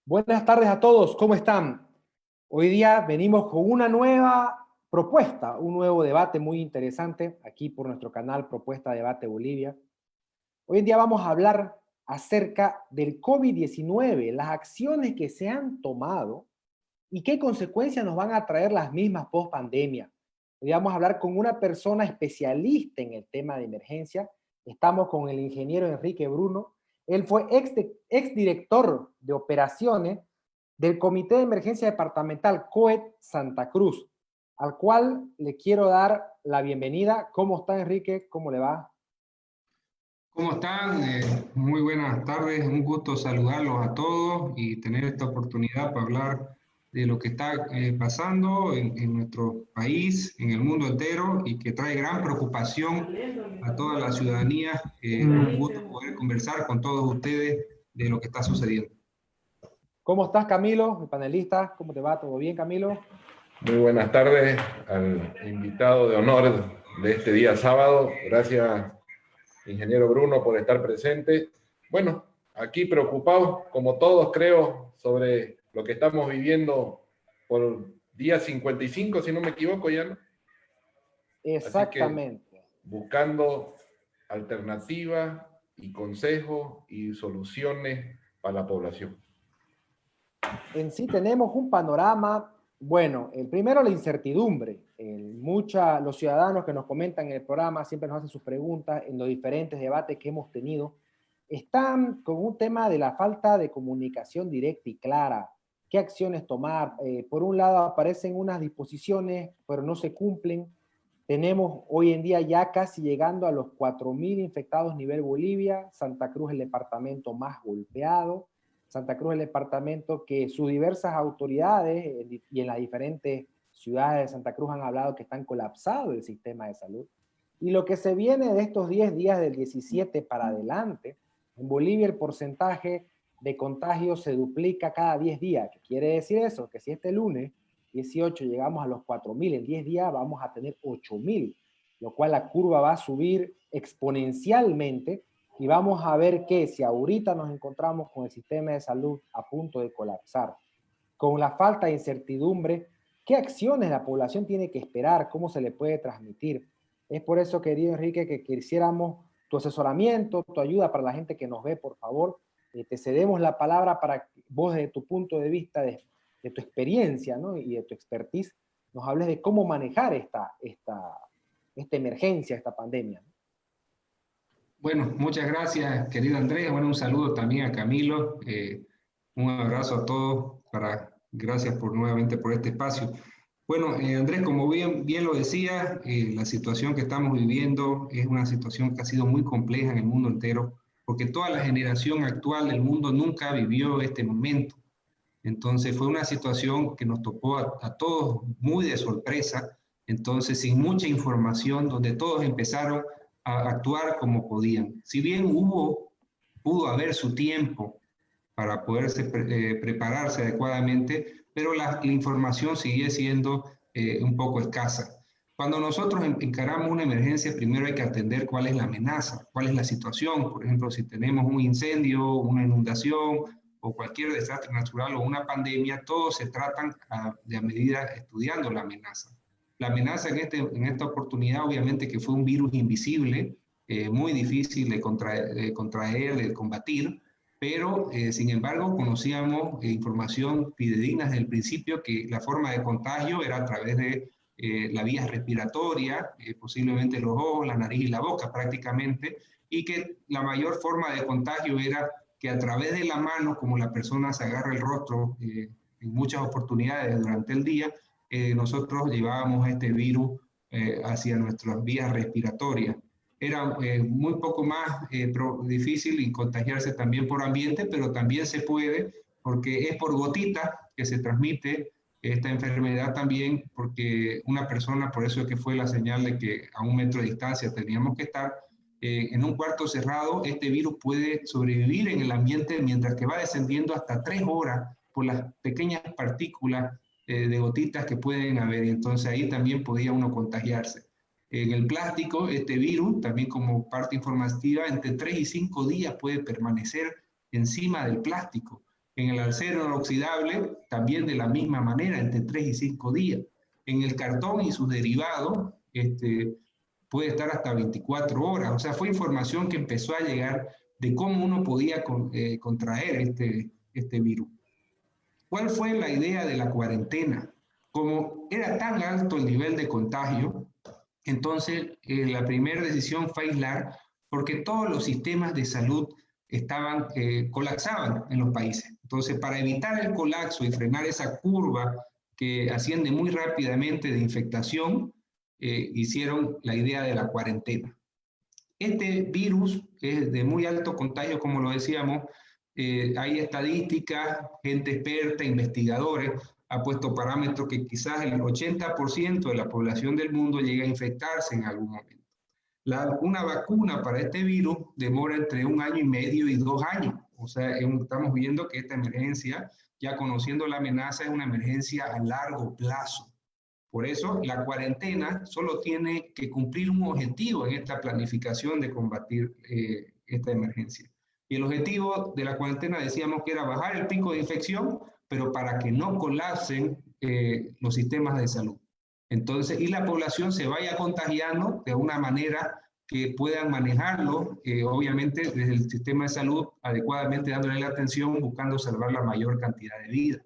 Buenas tardes a todos, ¿cómo están? Hoy día venimos con una nueva propuesta, un nuevo debate muy interesante aquí por nuestro canal Propuesta Debate Bolivia. Hoy en día vamos a hablar acerca del COVID-19, las acciones que se han tomado y qué consecuencias nos van a traer las mismas post pandemia. Hoy vamos a hablar con una persona especialista en el tema de emergencia. Estamos con el ingeniero Enrique Bruno. Él fue ex director de operaciones del Comité de Emergencia Departamental COED Santa Cruz, al cual le quiero dar la bienvenida. ¿Cómo está, Enrique? ¿Cómo le va? ¿Cómo están? Muy buenas tardes, un gusto saludarlos a todos y tener esta oportunidad para hablar de lo que está pasando en nuestro país, en el mundo entero y que trae gran preocupación a toda la ciudadanía. Un gusto poder conversar con todos ustedes de lo que está sucediendo. ¿Cómo estás, Camilo, mi panelista? ¿Cómo te va? ¿Todo bien, Camilo? Muy buenas tardes al invitado de honor de este día sábado. Gracias, ingeniero Bruno, por estar presente. Bueno, aquí preocupados, como todos creo, sobre lo que estamos viviendo por día 55, si no me equivoco ya, ¿no? Exactamente. Así que buscando alternativas y consejos y soluciones para la población. En sí tenemos un panorama, bueno, el primero la incertidumbre. Los ciudadanos que nos comentan en el programa siempre nos hacen sus preguntas en los diferentes debates que hemos tenido. Están con un tema de la falta de comunicación directa y clara. ¿Qué acciones tomar? Por un lado aparecen unas disposiciones, pero no se cumplen. Tenemos hoy en día ya casi llegando a los 4.000 infectados nivel Bolivia. Santa Cruz el departamento más golpeado. Santa Cruz es el departamento que sus diversas autoridades y en las diferentes ciudades de Santa Cruz han hablado que están colapsados el sistema de salud. Y lo que se viene de estos 10 días del 17 para adelante, en Bolivia el porcentaje de contagios se duplica cada 10 días. ¿Qué quiere decir eso? Que si este lunes 18 llegamos a los 4.000, en 10 días vamos a tener 8.000, lo cual la curva va a subir exponencialmente. Y vamos a ver que si ahorita nos encontramos con el sistema de salud a punto de colapsar, con la falta de incertidumbre, ¿qué acciones la población tiene que esperar? ¿Cómo se le puede transmitir? Es por eso, querido Enrique, que quisiéramos tu asesoramiento, tu ayuda para la gente que nos ve, por favor. Te cedemos la palabra para que vos, desde tu punto de vista, de tu experiencia, ¿no? Y de tu expertise, nos hables de cómo manejar esta emergencia, esta pandemia. Bueno, muchas gracias, querido Andrés. Bueno, un saludo también a Camilo. Un abrazo a todos. Gracias nuevamente por este espacio. Bueno, Andrés, como bien lo decía, la situación que estamos viviendo es una situación que ha sido muy compleja en el mundo entero, porque toda la generación actual del mundo nunca vivió este momento. Entonces fue una situación que nos tocó a todos muy de sorpresa, entonces sin mucha información, donde todos empezaron a actuar como podían. Si bien pudo haber su tiempo para poderse prepararse adecuadamente, pero la información sigue siendo un poco escasa. Cuando nosotros encaramos una emergencia, primero hay que atender cuál es la amenaza, cuál es la situación. Por ejemplo, si tenemos un incendio, una inundación o cualquier desastre natural o una pandemia, todos se tratan a medida estudiando la amenaza. La amenaza en esta oportunidad, obviamente, que fue un virus invisible, muy difícil de contraer, de combatir, pero sin embargo conocíamos información fidedigna desde el principio que la forma de contagio era a través de la vía respiratoria, posiblemente los ojos, la nariz y la boca prácticamente, y que la mayor forma de contagio era que a través de la mano, como la persona se agarra el rostro en muchas oportunidades durante el día, nosotros llevábamos este virus hacia nuestras vías respiratorias. Era muy poco más difícil y contagiarse también por ambiente, pero también se puede porque es por gotita que se transmite esta enfermedad también, porque una persona, por eso es que fue la señal de que a 1 metro de distancia teníamos que estar, en un cuarto cerrado, este virus puede sobrevivir en el ambiente mientras que va descendiendo hasta 3 horas por las pequeñas partículas de gotitas que pueden haber, y entonces ahí también podía uno contagiarse. En el plástico, este virus, también como parte informativa, entre 3 y 5 días puede permanecer encima del plástico. En el acero inoxidable, también de la misma manera, entre 3 y 5 días. En el cartón y sus derivados, puede estar hasta 24 horas. O sea, fue información que empezó a llegar de cómo uno podía contraer este virus. ¿Cuál fue la idea de la cuarentena? Como era tan alto el nivel de contagio, entonces la primera decisión fue aislar, porque todos los sistemas de salud colapsaban en los países. Entonces, para evitar el colapso y frenar esa curva que asciende muy rápidamente de infectación, hicieron la idea de la cuarentena. Este virus es de muy alto contagio, como lo decíamos. Hay estadísticas, gente experta, investigadores, ha puesto parámetros que quizás el 80% de la población del mundo llega a infectarse en algún momento. Una vacuna para este virus demora entre 1 año y medio y 2 años. O sea, estamos viendo que esta emergencia, ya conociendo la amenaza, es una emergencia a largo plazo. Por eso, la cuarentena solo tiene que cumplir un objetivo en esta planificación de combatir esta emergencia. Y el objetivo de la cuarentena decíamos que era bajar el pico de infección, pero para que no colapsen los sistemas de salud. Entonces, y la población se vaya contagiando de una manera que puedan manejarlo, obviamente desde el sistema de salud, adecuadamente dándole la atención, buscando salvar la mayor cantidad de vidas.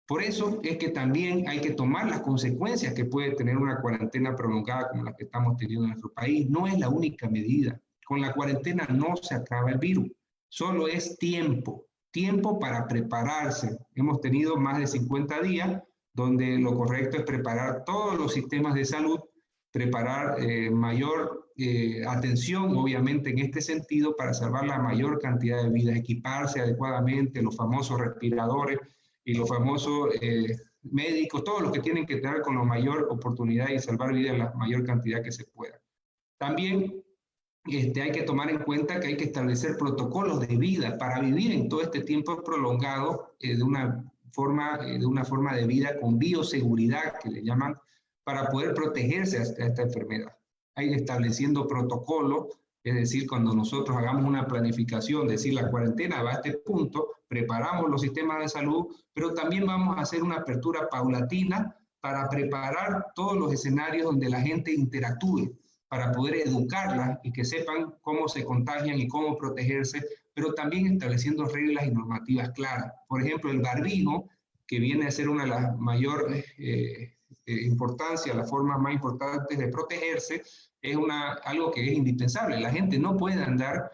Por eso es que también hay que tomar las consecuencias que puede tener una cuarentena prolongada como la que estamos teniendo en nuestro país. No es la única medida. Con la cuarentena no se acaba el virus, solo es tiempo para prepararse. Hemos tenido más de 50 días donde lo correcto es preparar todos los sistemas de salud, preparar mayor atención, obviamente, en este sentido, para salvar la mayor cantidad de vidas, equiparse adecuadamente, los famosos respiradores y los famosos médicos, todos los que tienen que tener con la mayor oportunidad y salvar vidas la mayor cantidad que se pueda. También hay que tomar en cuenta que hay que establecer protocolos de vida para vivir en todo este tiempo prolongado de una forma de vida con bioseguridad, que le llaman, para poder protegerse a esta enfermedad. Hay estableciendo protocolos, es decir, cuando nosotros hagamos una planificación, decir la cuarentena va a este punto, preparamos los sistemas de salud, pero también vamos a hacer una apertura paulatina para preparar todos los escenarios donde la gente interactúe, para poder educarlas y que sepan cómo se contagian y cómo protegerse, pero también estableciendo reglas y normativas claras. Por ejemplo, el barbijo, que viene a ser una de las mayores importancias, las formas más importantes de protegerse, es algo que es indispensable. La gente no puede andar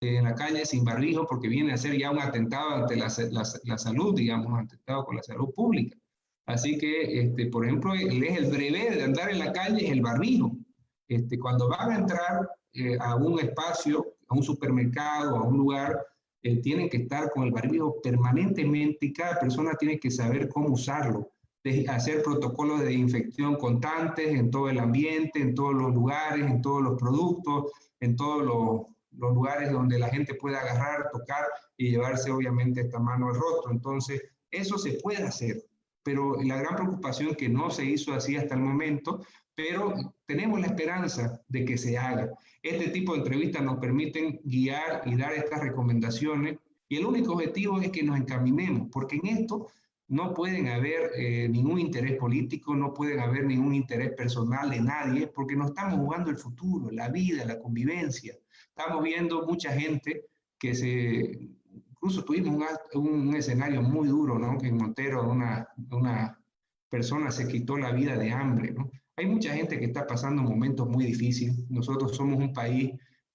en la calle sin barbijo porque viene a ser ya un atentado ante la salud, digamos, un atentado con la salud pública. Así que, por ejemplo, el brevet de andar en la calle es el barbijo. Cuando van a entrar a un espacio, a un supermercado, a un lugar, tienen que estar con el barbijo permanentemente y cada persona tiene que saber cómo usarlo, hacer protocolos de desinfección constantes en todo el ambiente, en todos los lugares, en todos los productos, en todos los lugares donde la gente pueda agarrar, tocar y llevarse obviamente esta mano al rostro. Entonces, eso se puede hacer, pero la gran preocupación es que no se hizo así hasta el momento, pero tenemos la esperanza de que se haga. Este tipo de entrevistas nos permiten guiar y dar estas recomendaciones, y el único objetivo es que nos encaminemos, porque en esto no pueden haber ningún interés político, no pueden haber ningún interés personal de nadie, porque no estamos jugando el futuro, la vida, la convivencia. Estamos viendo mucha gente que incluso tuvimos un escenario muy duro, ¿no? Que en Montero una persona se quitó la vida de hambre, ¿no? Hay mucha gente que está pasando momentos muy difíciles. Nosotros somos un país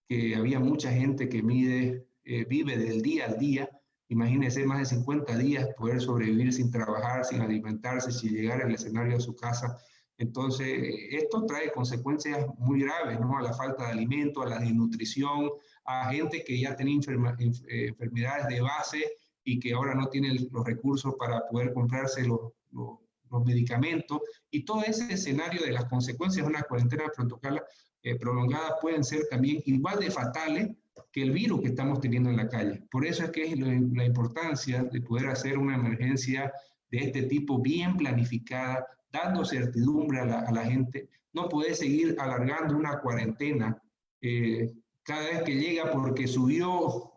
que había mucha gente que vive del día al día. Imagínense más de 50 días poder sobrevivir sin trabajar, sin alimentarse, sin llegar al escenario de su casa. Entonces, esto trae consecuencias muy graves, ¿no? A la falta de alimento, a la desnutrición, a gente que ya tenía enfermedades de base y que ahora no tiene los recursos para poder comprarse los medicamentos, y todo ese escenario de las consecuencias de una cuarentena prolongada pueden ser también igual de fatales que el virus que estamos teniendo en la calle. Por eso es que es la importancia de poder hacer una emergencia de este tipo bien planificada, dando certidumbre a la gente. No puede seguir alargando una cuarentena cada vez que llega porque subió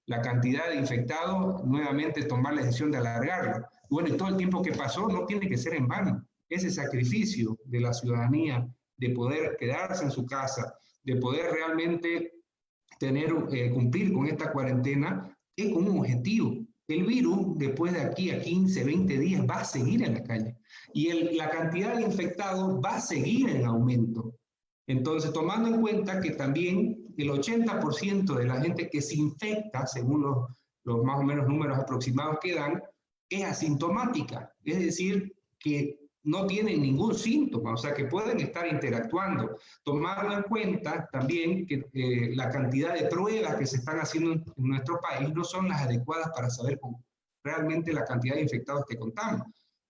la cantidad de infectados, nuevamente tomar la decisión de alargarlo. Bueno, y todo el tiempo que pasó no tiene que ser en vano. Ese sacrificio de la ciudadanía de poder quedarse en su casa, de poder realmente cumplir con esta cuarentena, es con un objetivo. El virus, después de aquí a 15, 20 días, va a seguir en la calle. Y la cantidad de infectados va a seguir en aumento. Entonces, tomando en cuenta que también el 80% de la gente que se infecta, según los más o menos números aproximados que dan, es asintomática. Es decir, que no tienen ningún síntoma, o sea que pueden estar interactuando, tomando en cuenta también que la cantidad de pruebas que se están haciendo en nuestro país no son las adecuadas para saber realmente la cantidad de infectados que contamos.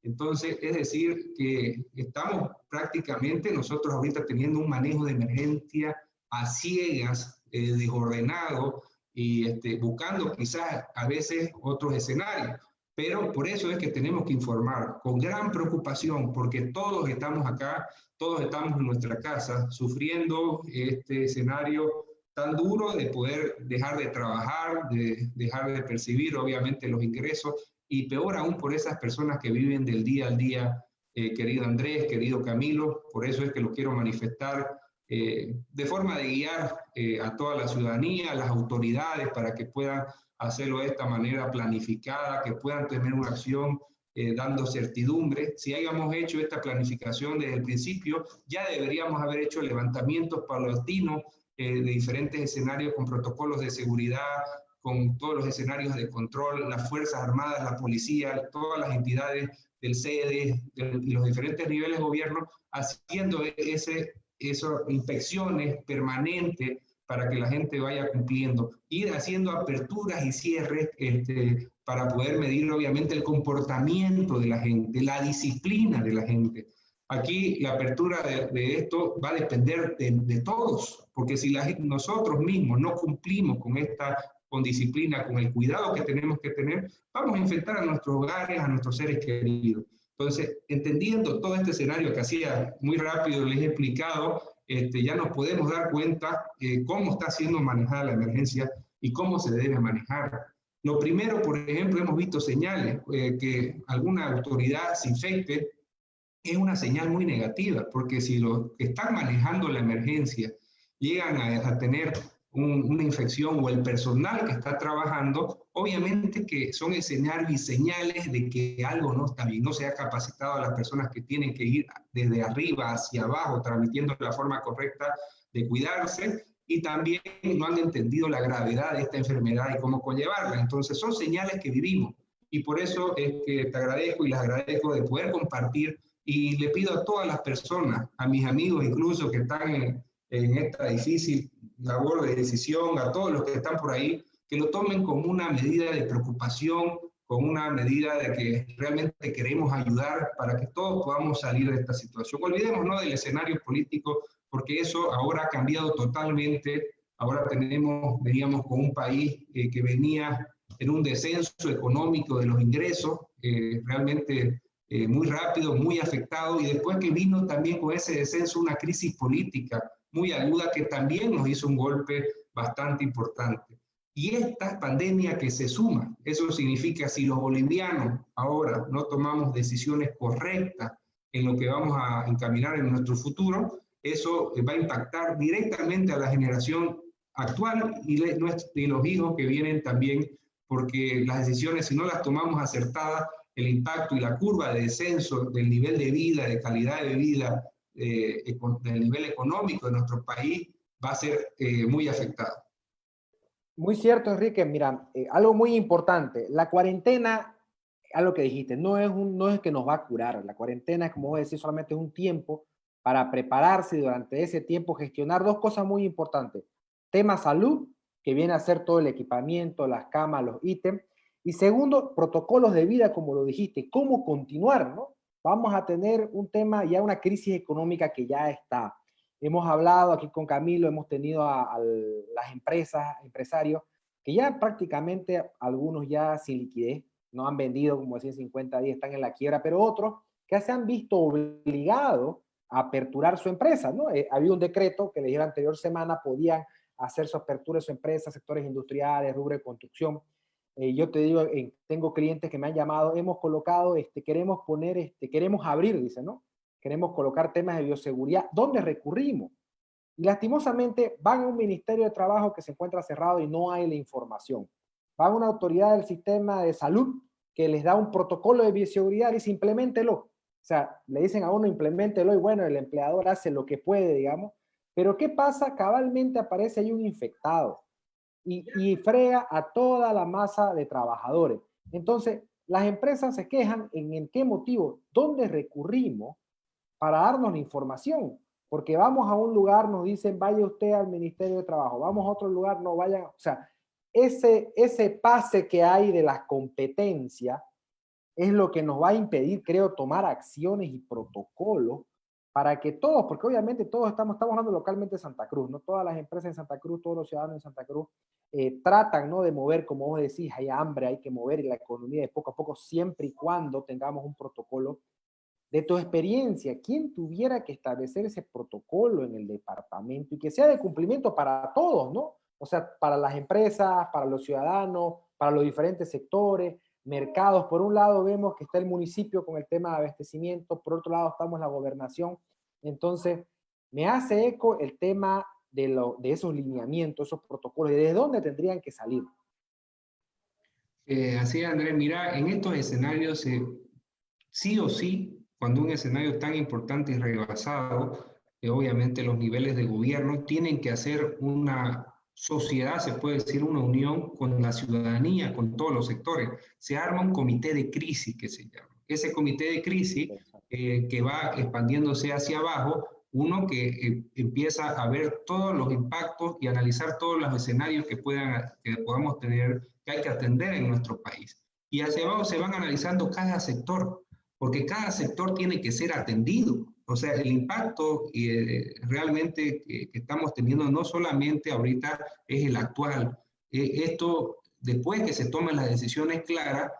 Entonces, es decir, que estamos prácticamente nosotros ahorita teniendo un manejo de emergencia a ciegas, desordenado, y buscando quizás a veces otros escenarios. Pero por eso es que tenemos que informar con gran preocupación, porque todos estamos acá, todos estamos en nuestra casa, sufriendo este escenario tan duro de poder dejar de trabajar, de dejar de percibir obviamente los ingresos, y peor aún por esas personas que viven del día al día, querido Andrés, querido Camilo. Por eso es que lo quiero manifestar de forma de guiar a toda la ciudadanía, a las autoridades, para que puedan hacerlo de esta manera planificada, que puedan tener una acción dando certidumbre. Si hayamos hecho esta planificación desde el principio, ya deberíamos haber hecho levantamientos paulatinos de diferentes escenarios con protocolos de seguridad, con todos los escenarios de control, las Fuerzas Armadas, la policía, todas las entidades del CEDE y los diferentes niveles de gobierno, haciendo esas inspecciones permanentes para que la gente vaya cumpliendo, ir haciendo aperturas y cierres para poder medir obviamente el comportamiento de la gente, la disciplina de la gente. Aquí la apertura de esto va a depender de todos, porque si nosotros mismos no cumplimos con disciplina, con el cuidado que tenemos que tener, vamos a infectar a nuestros hogares, a nuestros seres queridos. Entonces, entendiendo todo este escenario que hacía muy rápido, les he explicado, ya nos podemos dar cuenta cómo está siendo manejada la emergencia y cómo se debe manejar. Lo primero, por ejemplo, hemos visto señales que alguna autoridad se infecte, es una señal muy negativa, porque si los que están manejando la emergencia llegan a tener una infección, o el personal que está trabajando, obviamente que son escenarios y señales de que algo no está bien, no se ha capacitado a las personas que tienen que ir desde arriba hacia abajo, transmitiendo la forma correcta de cuidarse, y también no han entendido la gravedad de esta enfermedad y cómo conllevarla. Entonces son señales que vivimos, y por eso es que te agradezco y les agradezco de poder compartir, y le pido a todas las personas, a mis amigos incluso que están en esta difícil labor de decisión, a todos los que están por ahí, que lo tomen como una medida de preocupación, como una medida de que realmente queremos ayudar para que todos podamos salir de esta situación. Olvidémonos del escenario político, porque eso ahora ha cambiado totalmente. Ahora veníamos con un país que venía en un descenso económico de los ingresos, realmente muy rápido, muy afectado, y después que vino también con ese descenso una crisis política muy aguda que también nos hizo un golpe bastante importante. Y esta pandemia que se suma, eso significa si los bolivianos ahora no tomamos decisiones correctas en lo que vamos a encaminar en nuestro futuro, eso va a impactar directamente a la generación actual y los hijos que vienen también, porque las decisiones, si no las tomamos acertadas, el impacto y la curva de descenso del nivel de vida, de calidad de vida, del nivel económico de nuestro país, va a ser muy afectado. Muy cierto, Enrique. Mira, algo muy importante, la cuarentena, algo que dijiste, no es que nos va a curar. La cuarentena, como vos decís, solamente es un tiempo para prepararse y durante ese tiempo gestionar dos cosas muy importantes. Tema salud, que viene a ser todo el equipamiento, las camas, los ítems. Y segundo, protocolos de vida, como lo dijiste, cómo continuar, ¿no? Vamos a tener un tema, ya una crisis económica que ya está. Hemos hablado aquí con Camilo, hemos tenido a las empresarios, que ya prácticamente algunos ya sin liquidez, no han vendido, como decía, 50 días, están en la quiebra, pero otros que se han visto obligados a aperturar su empresa, ¿no? Había un decreto que le dije la anterior semana, podían hacer su apertura de su empresa, sectores industriales, rubro de construcción. Yo te digo, tengo clientes que me han llamado, hemos colocado, queremos poner, queremos abrir, dice, ¿no? Queremos colocar temas de bioseguridad. ¿Dónde recurrimos? Y lastimosamente van a un Ministerio de Trabajo que se encuentra cerrado y no hay la información. Van a una autoridad del sistema de salud que les da un protocolo de bioseguridad y dice, impleméntelo. O sea, le dicen a uno, impleméntelo, y bueno, el empleador hace lo que puede, digamos. Pero ¿qué pasa? Cabalmente aparece ahí un infectado y frega a toda la masa de trabajadores. Entonces, las empresas se quejan en qué motivo, dónde recurrimos para darnos la información. Porque vamos a un lugar, nos dicen, vaya usted al Ministerio de Trabajo, vamos a otro lugar, no vayan. O sea, ese pase que hay de las competencias es lo que nos va a impedir, creo, tomar acciones y protocolos para que todos, porque obviamente todos estamos hablando localmente de Santa Cruz, ¿no? Todas las empresas en Santa Cruz, todos los ciudadanos en Santa Cruz tratan, ¿no?, de mover, como vos decís, hay hambre, hay que mover la economía de poco a poco, siempre y cuando tengamos un protocolo. De tu experiencia, ¿quién tuviera que establecer ese protocolo en el departamento y que sea de cumplimiento para todos, ¿no? O sea, para las empresas, para los ciudadanos, para los diferentes sectores, mercados. Por un lado vemos que está el municipio con el tema de abastecimiento, por otro lado estamos la gobernación. Entonces, me hace eco el tema de esos lineamientos, esos protocolos, y de dónde tendrían que salir. Así es, Andrés. Mira, en estos escenarios, sí o sí, cuando un escenario tan importante y rebasado, obviamente los niveles de gobierno tienen que hacer una sociedad, se puede decir una unión con la ciudadanía, con todos los sectores. Se arma un comité de crisis que se llama. Ese comité de crisis que va expandiéndose hacia abajo, uno que empieza a ver todos los impactos y analizar todos los escenarios que podamos tener, que hay que atender en nuestro país. Y hacia abajo se van analizando cada sector, porque cada sector tiene que ser atendido. O sea, el impacto realmente que estamos teniendo no solamente ahorita es el actual. Esto, después que se tomen las decisiones claras,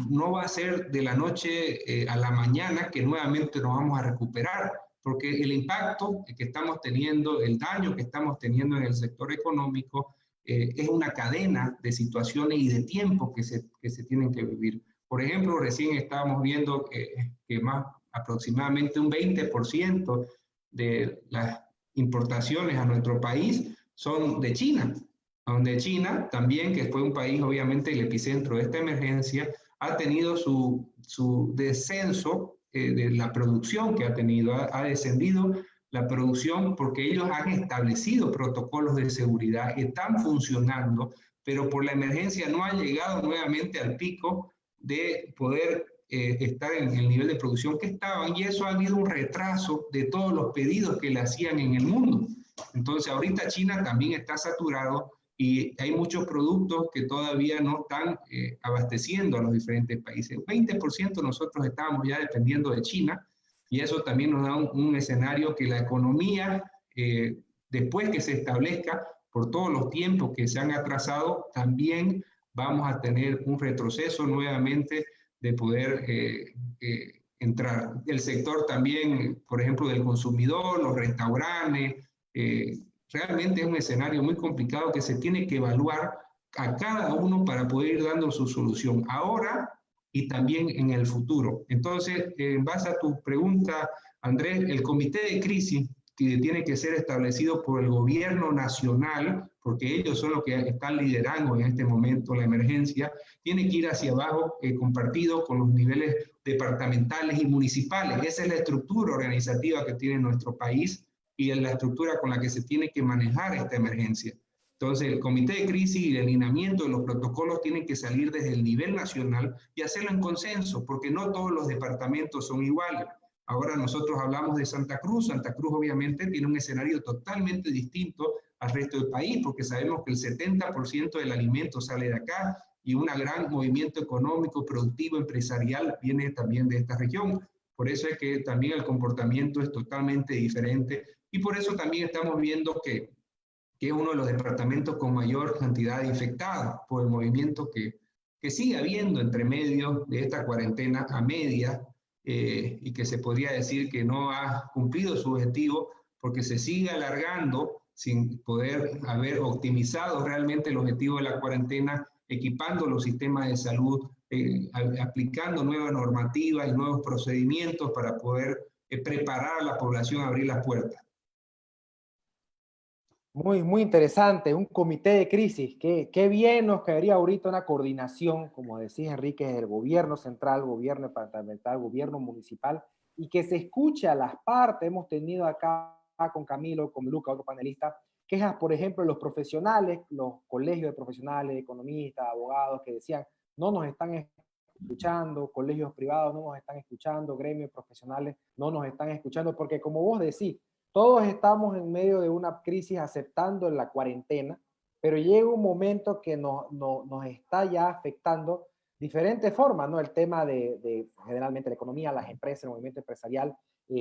no va a ser de la noche a la mañana que nuevamente nos vamos a recuperar, porque el impacto que estamos teniendo, el daño que estamos teniendo en el sector económico, es una cadena de situaciones y de tiempo que se tienen que vivir. Por ejemplo, recién estábamos viendo que más aproximadamente un 20% de las importaciones a nuestro país son de China, donde China también, que fue un país obviamente el epicentro de esta emergencia, ha tenido su descenso de la producción que ha tenido, ha descendido la producción porque ellos han establecido protocolos de seguridad, están funcionando, pero por la emergencia no han llegado nuevamente al pico de poder estar en el nivel de producción que estaban, y eso ha habido un retraso de todos los pedidos que le hacían en el mundo. Entonces ahorita China también está saturado y hay muchos productos que todavía no están abasteciendo a los diferentes países. 20% nosotros estábamos ya dependiendo de China, y eso también nos da un escenario que la economía, después que se establezca, por todos los tiempos que se han atrasado, también vamos a tener un retroceso nuevamente de poder entrar. El sector también, por ejemplo, del consumidor, los restaurantes, realmente es un escenario muy complicado que se tiene que evaluar a cada uno para poder ir dando su solución ahora y también en el futuro. Entonces, en base a tu pregunta, Andrés, el comité de crisis que tiene que ser establecido por el gobierno nacional, porque ellos son los que están liderando en este momento la emergencia, tiene que ir hacia abajo, compartido con los niveles departamentales y municipales. Esa es la estructura organizativa que tiene nuestro país y es la estructura con la que se tiene que manejar esta emergencia. Entonces, el comité de crisis y de alineamiento de los protocolos tienen que salir desde el nivel nacional y hacerlo en consenso, porque no todos los departamentos son iguales. Ahora nosotros hablamos de Santa Cruz. Santa Cruz obviamente tiene un escenario totalmente distinto al resto del país, porque sabemos que el 70% del alimento sale de acá y un gran movimiento económico, productivo, empresarial viene también de esta región. Por eso es que también el comportamiento es totalmente diferente y por eso también estamos viendo que es uno de los departamentos con mayor cantidad de infectados por el movimiento que sigue habiendo entre medio de esta cuarentena a media, y que se podría decir que no ha cumplido su objetivo porque se sigue alargando sin poder haber optimizado realmente el objetivo de la cuarentena, equipando los sistemas de salud, aplicando nuevas normativas y nuevos procedimientos para poder preparar a la población a abrir las puertas. Muy interesante, un comité de crisis. Qué bien nos caería ahorita una coordinación, como decía Enrique, del gobierno central, gobierno departamental, gobierno municipal, y que se escuche a las partes. Hemos tenido acá con Camilo, con Luca, otro panelista, quejas, por ejemplo, de los profesionales, los colegios de profesionales, economistas, abogados, que decían, no nos están escuchando, colegios privados no nos están escuchando, gremios profesionales no nos están escuchando, porque como vos decís, todos estamos en medio de una crisis aceptando la cuarentena, pero llega un momento que nos está ya afectando diferentes formas, ¿no? El tema de generalmente la economía, las empresas, el movimiento empresarial,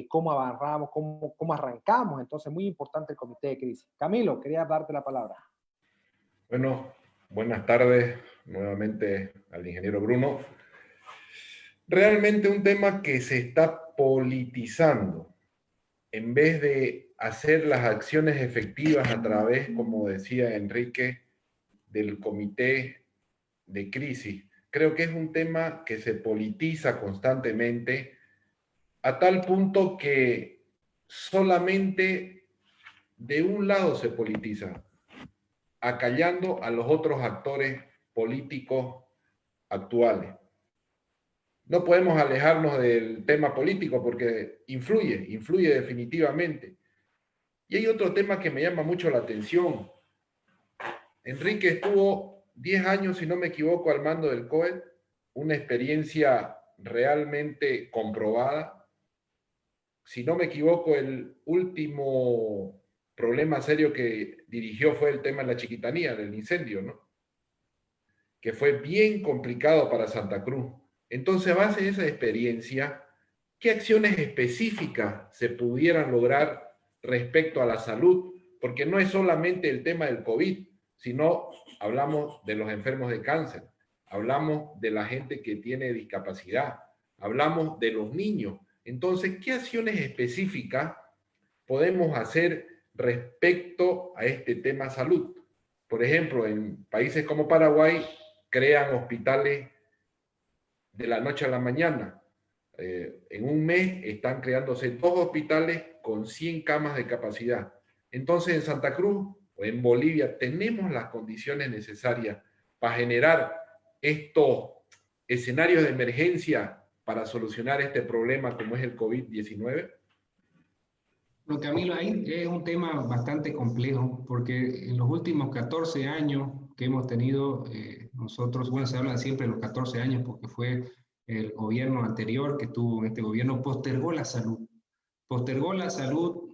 cómo avanzamos, cómo arrancamos. Entonces, muy importante el comité de crisis. Camilo, quería darte la palabra. Bueno, buenas tardes nuevamente al ingeniero Bruno. Realmente un tema que se está politizando. En vez de hacer las acciones efectivas a través, como decía Enrique, del comité de crisis, creo que es un tema que se politiza constantemente a tal punto que solamente de un lado se politiza, acallando a los otros actores políticos actuales. No podemos alejarnos del tema político porque influye definitivamente. Y hay otro tema que me llama mucho la atención. Enrique estuvo 10 años, si no me equivoco, al mando del COED, una experiencia realmente comprobada. Si no me equivoco, el último problema serio que dirigió fue el tema de la Chiquitanía, del incendio, ¿no? Que fue bien complicado para Santa Cruz. Entonces, a base de esa experiencia, ¿qué acciones específicas se pudieran lograr respecto a la salud? Porque no es solamente el tema del COVID, sino hablamos de los enfermos de cáncer, hablamos de la gente que tiene discapacidad, hablamos de los niños. Entonces, ¿qué acciones específicas podemos hacer respecto a este tema salud? Por ejemplo, en países como Paraguay, crean hospitales de la noche a la mañana. En un mes están creándose 2 hospitales con 100 camas de capacidad. Entonces, en Santa Cruz o en Bolivia tenemos las condiciones necesarias para generar estos escenarios de emergencia para solucionar este problema como es el COVID-19. Bueno, Camilo, ahí es un tema bastante complejo, porque en los últimos 14 años que hemos tenido nosotros, bueno, se habla siempre de los 14 años porque fue el gobierno anterior que tuvo, este gobierno postergó la salud,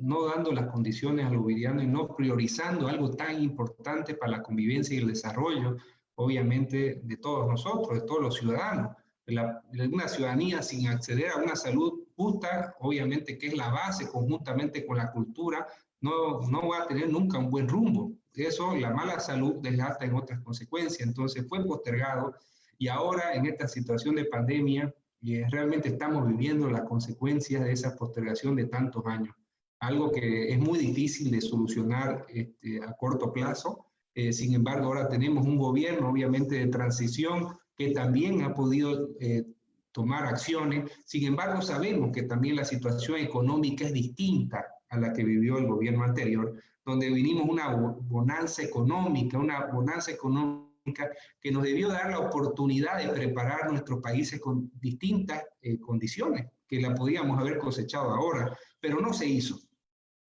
no dando las condiciones a los bolivianos y no priorizando algo tan importante para la convivencia y el desarrollo, obviamente, de todos nosotros, de todos los ciudadanos. De una ciudadanía sin acceder a una salud justa, obviamente que es la base conjuntamente con la cultura, no va a tener nunca un buen rumbo. Eso, la mala salud desgasta en otras consecuencias. Entonces fue postergado y ahora en esta situación de pandemia realmente estamos viviendo las consecuencias de esa postergación de tantos años. Algo que es muy difícil de solucionar a corto plazo. Sin embargo, ahora tenemos un gobierno, obviamente, de transición que también ha podido tomar acciones. Sin embargo, sabemos que también la situación económica es distinta a la que vivió el gobierno anterior, donde vinimos una bonanza económica que nos debió dar la oportunidad de preparar nuestros países con distintas condiciones, que la podíamos haber cosechado ahora, pero no se hizo.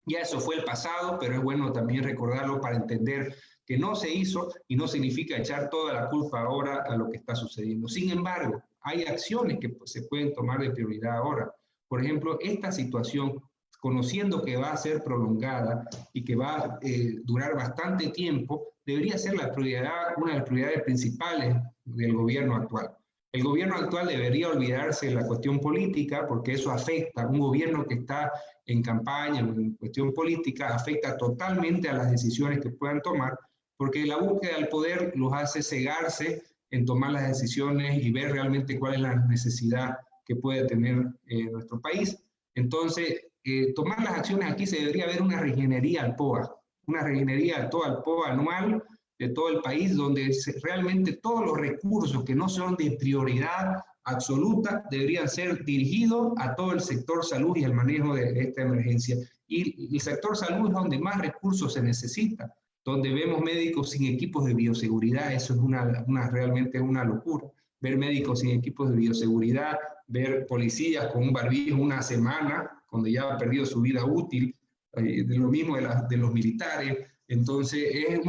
Ya eso fue el pasado, pero es bueno también recordarlo para entender que no se hizo y no significa echar toda la culpa ahora a lo que está sucediendo. Sin embargo, hay acciones que se pueden tomar de prioridad ahora. Por ejemplo, esta situación, conociendo que va a ser prolongada y que va a durar bastante tiempo, debería ser una de las prioridades principales del gobierno actual. El gobierno actual debería olvidarse de la cuestión política porque eso afecta. Un gobierno que está en campaña, en cuestión política, afecta totalmente a las decisiones que puedan tomar, porque la búsqueda del poder los hace cegarse en tomar las decisiones y ver realmente cuál es la necesidad que puede tener nuestro país. Entonces, tomar las acciones aquí se debería ver una reingeniería al POA, una refinería de todo el POA anual de todo el país, donde realmente todos los recursos que no son de prioridad absoluta deberían ser dirigidos a todo el sector salud y el manejo de esta emergencia. Y el sector salud es donde más recursos se necesita, donde vemos médicos sin equipos de bioseguridad. Eso es realmente una locura. Ver médicos sin equipos de bioseguridad, ver policías con un barbijo una semana, cuando ya ha perdido su vida útil, de lo mismo de los militares. Entonces es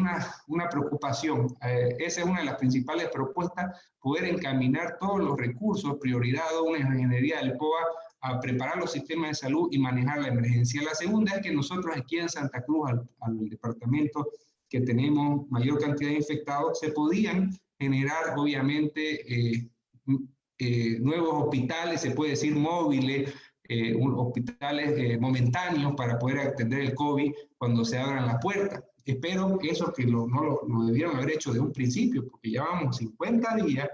una preocupación. Esa es una de las principales propuestas, poder encaminar todos los recursos, prioridad a una ingeniería del POA, a preparar los sistemas de salud y manejar la emergencia. La segunda es que nosotros aquí en Santa Cruz, al departamento que tenemos mayor cantidad de infectados, se podían generar obviamente nuevos hospitales, se puede decir móviles, hospitales momentáneos para poder atender el COVID cuando se abran las puertas. Espero que eso que no lo debieron haber hecho de un principio, porque ya vamos 50 días,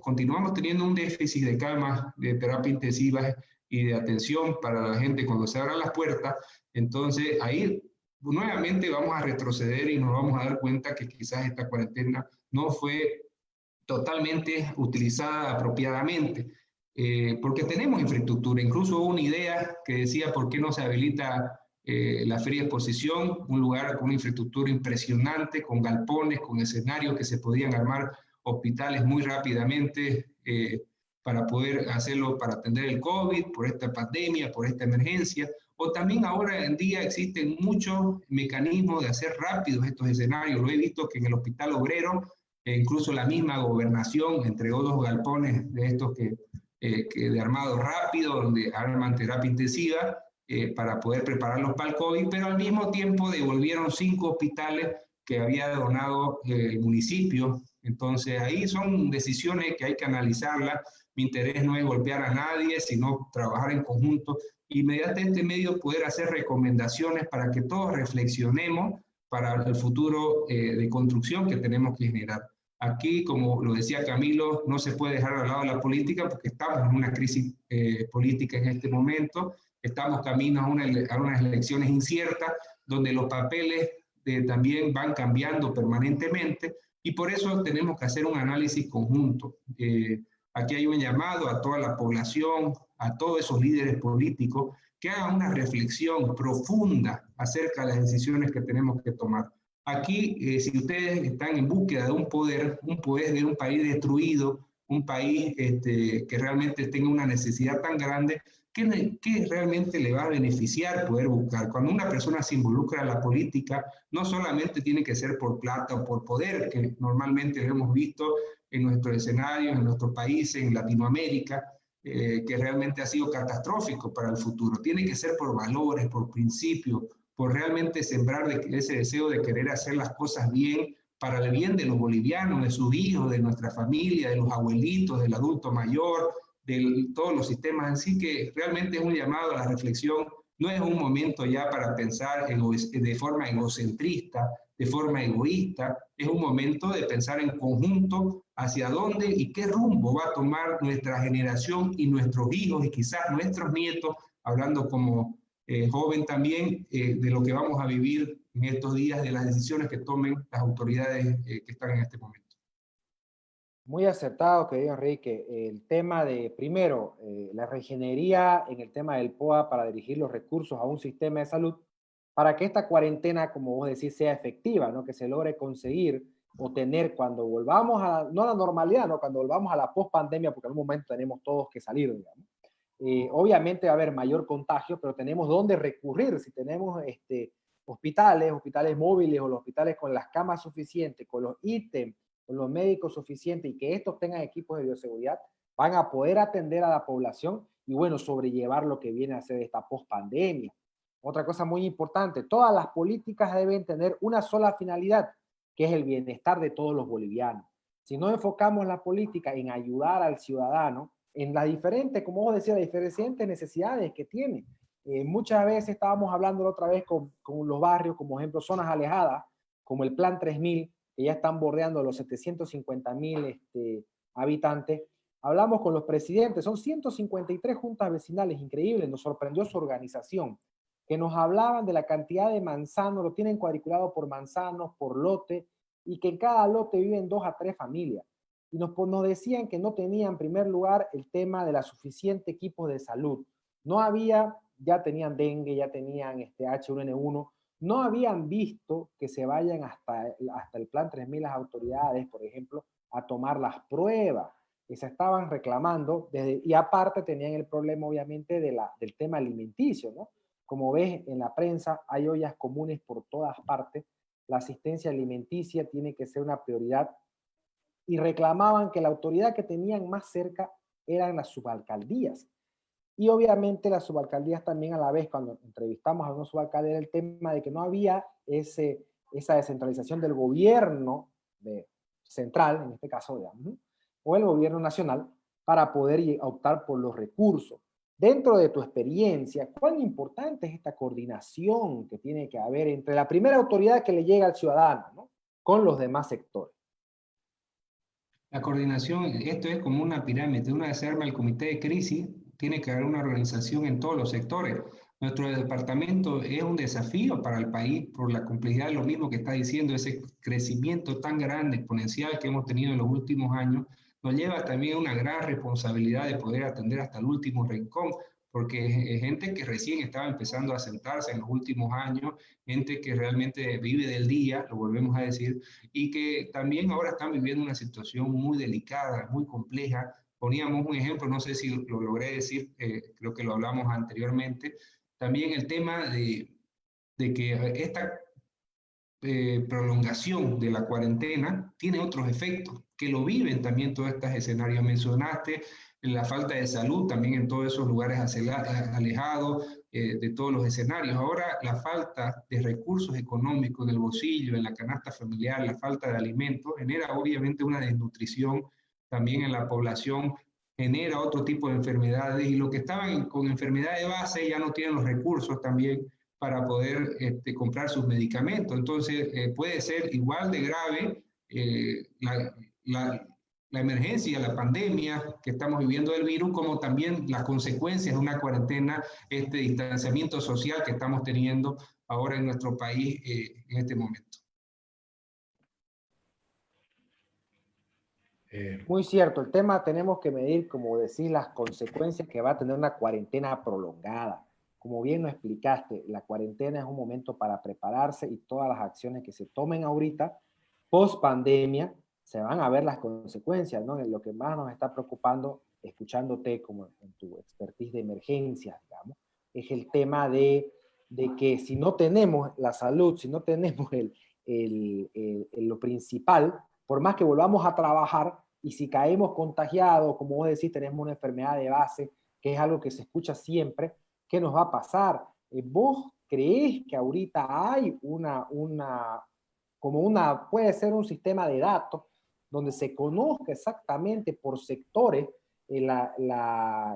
continuamos teniendo un déficit de camas de terapia intensiva y de atención para la gente cuando se abran las puertas. Entonces ahí nuevamente vamos a retroceder y nos vamos a dar cuenta que quizás esta cuarentena no fue totalmente utilizada apropiadamente. Porque tenemos infraestructura. Incluso hubo una idea que decía por qué no se habilita la Feria de Exposición, un lugar con una infraestructura impresionante, con galpones, con escenarios que se podían armar hospitales muy rápidamente para poder hacerlo, para atender el COVID, por esta pandemia, por esta emergencia. O también ahora en día existen muchos mecanismos de hacer rápidos estos escenarios. Lo he visto que en el Hospital Obrero, incluso la misma gobernación entregó 2 galpones de estos que de armado rápido, donde arman terapia intensiva para poder prepararlos para el COVID, pero al mismo tiempo devolvieron 5 hospitales que había donado el municipio. Entonces ahí son decisiones que hay que analizarlas. Mi interés no es golpear a nadie, sino trabajar en conjunto y mediante este medio poder hacer recomendaciones para que todos reflexionemos para el futuro de construcción que tenemos que generar. Aquí, como lo decía Camilo, no se puede dejar al lado la política porque estamos en una crisis política en este momento, estamos camino a unas elecciones inciertas, donde los papeles también van cambiando permanentemente, y por eso tenemos que hacer un análisis conjunto. Aquí hay un llamado a toda la población, a todos esos líderes políticos, que hagan una reflexión profunda acerca de las decisiones que tenemos que tomar. Aquí, si ustedes están en búsqueda de un poder de un país destruido, un país que realmente tenga una necesidad tan grande, ¿qué realmente le va a beneficiar poder buscar? Cuando una persona se involucra en la política, no solamente tiene que ser por plata o por poder, que normalmente lo hemos visto en nuestros escenarios, en nuestros países, en Latinoamérica, que realmente ha sido catastrófico para el futuro. Tiene que ser por valores, por principios, por realmente sembrar ese deseo de querer hacer las cosas bien para el bien de los bolivianos, de sus hijos, de nuestra familia, de los abuelitos, del adulto mayor, de todos los sistemas en sí, que realmente es un llamado a la reflexión. No es un momento ya para pensar de forma egocentrista, de forma egoísta, es un momento de pensar en conjunto hacia dónde y qué rumbo va a tomar nuestra generación y nuestros hijos y quizás nuestros nietos, hablando como joven también, de lo que vamos a vivir en estos días, de las decisiones que tomen las autoridades que están en este momento. Muy acertado, querido Enrique. El tema de, primero, la reingeniería en el tema del POA para dirigir los recursos a un sistema de salud, para que esta cuarentena, como vos decís, sea efectiva, ¿no? Que se logre conseguir o tener cuando volvamos no a la normalidad, ¿no? Cuando volvamos a la post-pandemia, porque en un momento tenemos todos que salir, digamos. Obviamente va a haber mayor contagio, pero tenemos dónde recurrir. Si tenemos hospitales móviles o los hospitales con las camas suficientes, con los ítems, con los médicos suficientes y que estos tengan equipos de bioseguridad, van a poder atender a la población y, bueno, sobrellevar lo que viene a ser esta post-pandemia. Otra cosa muy importante, todas las políticas deben tener una sola finalidad, que es el bienestar de todos los bolivianos. Si no enfocamos la política en ayudar al ciudadano, en las diferentes, como vos decías, las diferentes necesidades que tiene. Muchas veces estábamos hablando la otra vez con los barrios, como ejemplo, zonas alejadas, como el Plan 3000, que ya están bordeando los 750,000 habitantes. Hablamos con los presidentes, son 153 juntas vecinales, increíble, nos sorprendió su organización, que nos hablaban de la cantidad de manzanos, lo tienen cuadriculado por manzanos, por lote, y que en cada lote viven 2 a 3 familias. Y nos decían que no tenían, en primer lugar, el tema de la suficiente equipos de salud. No había, ya tenían dengue, ya tenían H1N1, no habían visto que se vayan hasta el Plan 3000 las autoridades, por ejemplo, a tomar las pruebas que se estaban reclamando, y aparte tenían el problema obviamente del tema alimenticio, ¿no? Como ves en la prensa, hay ollas comunes por todas partes, la asistencia alimenticia tiene que ser una prioridad, y reclamaban que la autoridad que tenían más cerca eran las subalcaldías. Y obviamente las subalcaldías también a la vez, cuando entrevistamos a una subalcalde, era el tema de que no había esa descentralización del gobierno central, en este caso, digamos, o el gobierno nacional, para poder optar por los recursos. Dentro de tu experiencia, ¿cuán importante es esta coordinación que tiene que haber entre la primera autoridad que le llega al ciudadano, ¿no?, con los demás sectores? La coordinación, esto es como una pirámide. Una vez se arma el comité de crisis, tiene que haber una organización en todos los sectores. Nuestro departamento es un desafío para el país por la complejidad de lo mismo que está diciendo, ese crecimiento tan grande, exponencial que hemos tenido en los últimos años, nos lleva también a una gran responsabilidad de poder atender hasta el último rincón, porque es gente que recién estaba empezando a sentarse en los últimos años, gente que realmente vive del día, lo volvemos a decir, y que también ahora están viviendo una situación muy delicada, muy compleja. Poníamos un ejemplo, no sé si lo logré decir, creo que lo hablamos anteriormente, también el tema de que esta prolongación de la cuarentena tiene otros efectos, que lo viven también todos estos escenarios. Mencionaste la falta de salud también en todos esos lugares alejados de todos los escenarios. Ahora la falta de recursos económicos del bolsillo, en la canasta familiar, la falta de alimentos, genera obviamente una desnutrición también en la población, genera otro tipo de enfermedades, y los que estaban con enfermedades de base ya no tienen los recursos también para poder comprar sus medicamentos. Entonces, puede ser igual de grave la emergencia, la pandemia que estamos viviendo del virus, como también las consecuencias de una cuarentena, este distanciamiento social que estamos teniendo ahora en nuestro país en este momento. Muy cierto, el tema tenemos que medir, como decís, las consecuencias que va a tener una cuarentena prolongada. Como bien lo explicaste, la cuarentena es un momento para prepararse, y todas las acciones que se tomen ahorita, post pandemia, se van a ver las consecuencias, ¿no? Lo que más nos está preocupando, escuchándote como en tu expertise de emergencias, digamos, es el tema de que si no tenemos la salud, si no tenemos lo principal, por más que volvamos a trabajar, y si caemos contagiados, como vos decís, tenemos una enfermedad de base, que es algo que se escucha siempre, ¿qué nos va a pasar? ¿Vos creés que ahorita hay puede ser un sistema de datos donde se conozca exactamente por sectores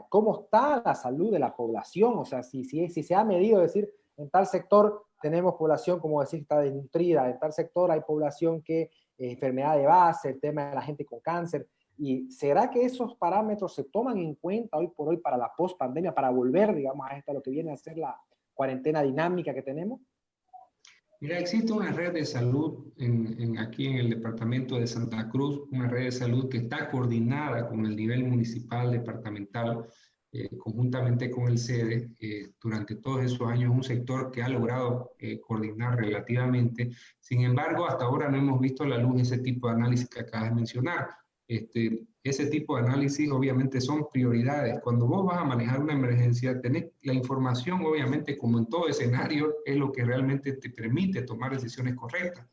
cómo está la salud de la población? O sea, si se ha medido, decir, en tal sector tenemos población, como decir, está desnutrida, en tal sector hay población que enfermedad de base, el tema de la gente con cáncer. ¿Y será que esos parámetros se toman en cuenta hoy por hoy para la post-pandemia, para volver, digamos, a lo que viene a ser la cuarentena dinámica que tenemos? Mira, existe una red de salud aquí en el departamento de Santa Cruz, una red de salud que está coordinada con el nivel municipal, departamental, conjuntamente con el SEDE. Durante todos esos años, un sector que ha logrado coordinar relativamente. Sin embargo, hasta ahora no hemos visto a la luz ese tipo de análisis que acabas de mencionar. Ese tipo de análisis obviamente son prioridades. Cuando vos vas a manejar una emergencia, tenés la información, obviamente, como en todo escenario, es lo que realmente te permite tomar decisiones correctas.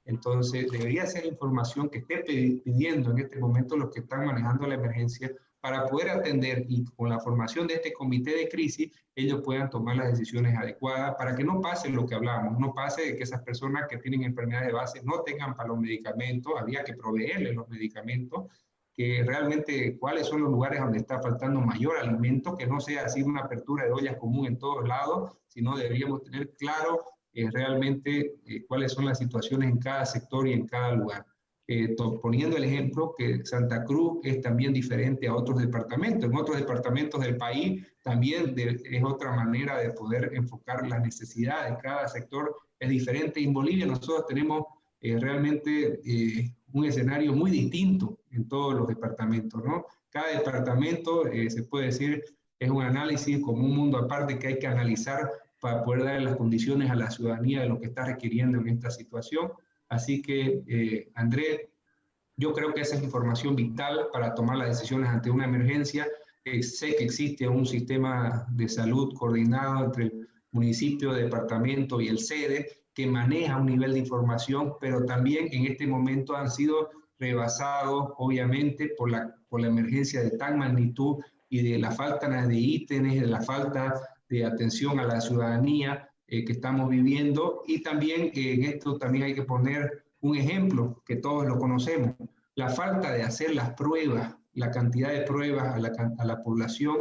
Entonces, debería ser información que esté pidiendo en este momento los que están manejando la emergencia, para poder atender, y con la formación de este comité de crisis, ellos puedan tomar las decisiones adecuadas para que no pase lo que hablábamos, no pase de que esas personas que tienen enfermedades de base no tengan para los medicamentos. Había que proveerles los medicamentos, que realmente cuáles son los lugares donde está faltando mayor alimento, que no sea así una apertura de ollas común en todos lados, sino deberíamos tener claro realmente cuáles son las situaciones en cada sector y en cada lugar. poniendo el ejemplo que Santa Cruz es también diferente a otros departamentos. En otros departamentos del país también es otra manera de poder enfocar las necesidades. Cada sector es diferente. En Bolivia nosotros tenemos realmente un escenario muy distinto en todos los departamentos, ¿no? Cada departamento, se puede decir, es un análisis como un mundo aparte que hay que analizar para poder darle las condiciones a la ciudadanía de lo que está requiriendo en esta situación. Así que, Andrés, yo creo que esa es información vital para tomar las decisiones ante una emergencia. Sé que existe un sistema de salud coordinado entre el municipio, departamento y el sede que maneja un nivel de información, pero también en este momento han sido rebasados, obviamente, por la emergencia de tal magnitud y de la falta de ítems, de la falta de atención a la ciudadanía que estamos viviendo. Y también en esto también hay que poner un ejemplo que todos lo conocemos, la falta de hacer las pruebas, la cantidad de pruebas a la población,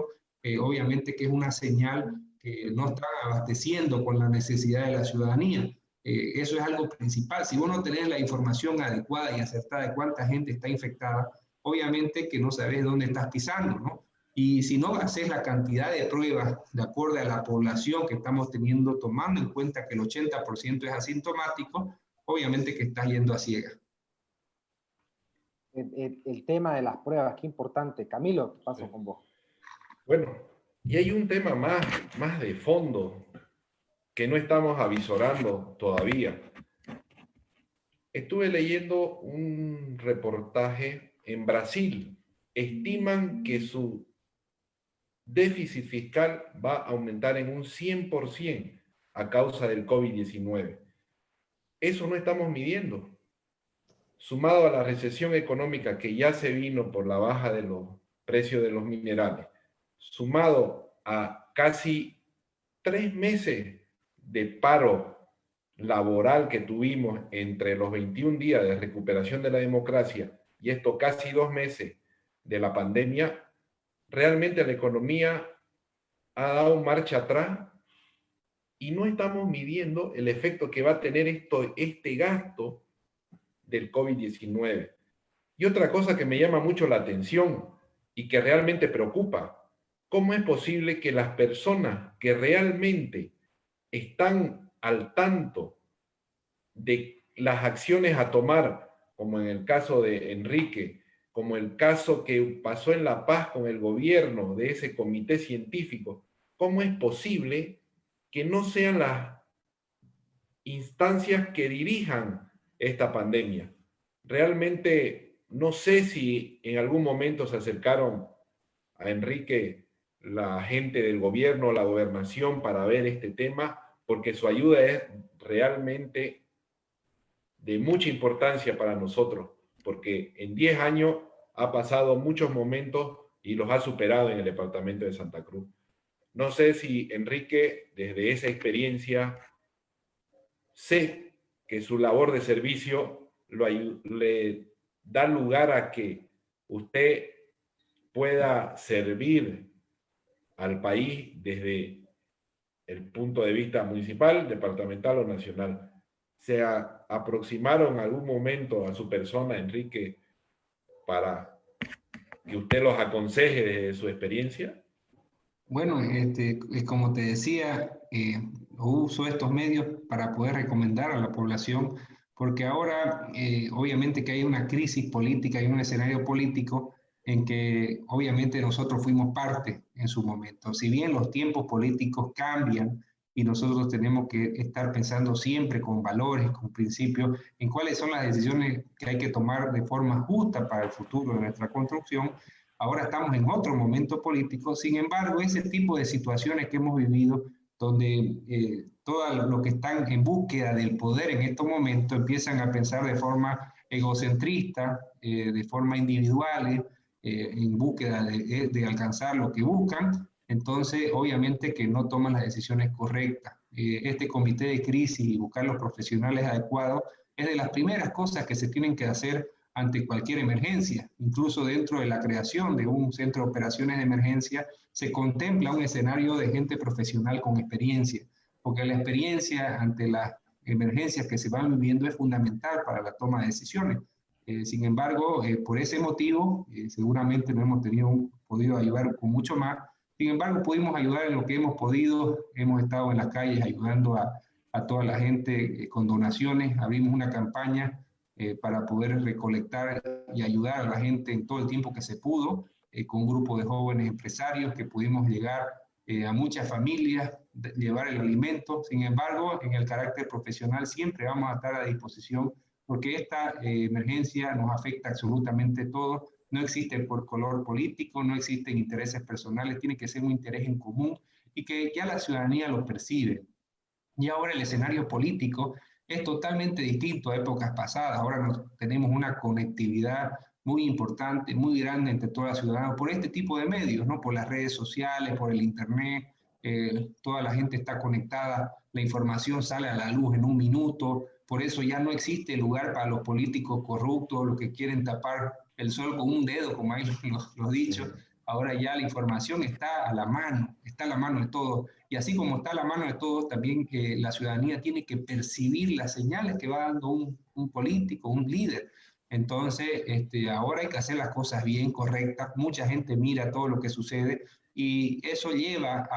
obviamente que es una señal que no está abasteciendo con la necesidad de la ciudadanía. Eso es algo principal. Si vos no tenés la información adecuada y acertada de cuánta gente está infectada, obviamente que no sabés dónde estás pisando, ¿no? Y si no haces la cantidad de pruebas de acuerdo a la población que estamos teniendo, tomando en cuenta que el 80% es asintomático, obviamente que estás yendo a ciegas. El tema de las pruebas, qué importante. Camilo, paso con vos. Bueno, y hay un tema más de fondo que no estamos avisorando todavía. Estuve leyendo un reportaje en Brasil. Estiman que su déficit fiscal va a aumentar en un 100% a causa del COVID-19. Eso no estamos midiendo. Sumado a la recesión económica que ya se vino por la baja de los precios de los minerales, sumado a casi 3 meses de paro laboral que tuvimos entre los 21 días de recuperación de la democracia y esto casi 2 meses de la pandemia, realmente la economía ha dado marcha atrás y no estamos midiendo el efecto que va a tener este gasto del COVID-19. Y otra cosa que me llama mucho la atención y que realmente preocupa, ¿cómo es posible que las personas que realmente están al tanto de las acciones a tomar, como en el caso de Enrique, como el caso que pasó en La Paz con el gobierno de ese comité científico, cómo es posible que no sean las instancias que dirijan esta pandemia? Realmente no sé si en algún momento se acercaron a Enrique la gente del gobierno, la gobernación, para ver este tema, porque su ayuda es realmente de mucha importancia para nosotros, porque en 10 años ha pasado muchos momentos y los ha superado en el departamento de Santa Cruz. No sé si Enrique, desde esa experiencia, sé que su labor de servicio le da lugar a que usted pueda servir al país desde el punto de vista municipal, departamental o nacional. ¿Se aproximaron en algún momento a su persona, Enrique, para que usted los aconseje desde su experiencia? Bueno, como te decía, uso estos medios para poder recomendar a la población, porque ahora obviamente que hay una crisis política y un escenario político en que obviamente nosotros fuimos parte en su momento. Si bien los tiempos políticos cambian y nosotros tenemos que estar pensando siempre con valores, con principios, en cuáles son las decisiones que hay que tomar de forma justa para el futuro de nuestra construcción. Ahora estamos en otro momento político, sin embargo, ese tipo de situaciones que hemos vivido, donde todos los que están en búsqueda del poder en estos momentos empiezan a pensar de forma egocentrista, de forma individual, en búsqueda de alcanzar lo que buscan, entonces obviamente que no toman las decisiones correctas. Este comité de crisis y buscar los profesionales adecuados es de las primeras cosas que se tienen que hacer ante cualquier emergencia. Incluso dentro de la creación de un centro de operaciones de emergencia se contempla un escenario de gente profesional con experiencia, porque la experiencia ante las emergencias que se van viviendo es fundamental para la toma de decisiones. Sin embargo, por ese motivo, seguramente no hemos podido ayudar con mucho más. Sin embargo, pudimos ayudar en lo que hemos podido. Hemos estado en las calles ayudando a toda la gente con donaciones. Abrimos una campaña para poder recolectar y ayudar a la gente en todo el tiempo que se pudo, con un grupo de jóvenes empresarios que pudimos llegar a muchas familias, llevar el alimento. Sin embargo, en el carácter profesional siempre vamos a estar a disposición porque esta emergencia nos afecta absolutamente todo. No existe por color político, no existen intereses personales, tiene que ser un interés en común y que ya la ciudadanía lo percibe. Y ahora el escenario político es totalmente distinto a épocas pasadas. Ahora tenemos una conectividad muy importante, muy grande entre toda la ciudadanía por este tipo de medios, ¿no? Por las redes sociales, por el internet, toda la gente está conectada, la información sale a la luz en un minuto, por eso ya no existe lugar para los políticos corruptos, los que quieren tapar el sol con un dedo, como hay los dichos. Ahora ya la información está a la mano de todos. Y así como está a la mano de todos, también la ciudadanía tiene que percibir las señales que va dando un político, un líder. Entonces, ahora hay que hacer las cosas bien, correctas. Mucha gente mira todo lo que sucede y eso lleva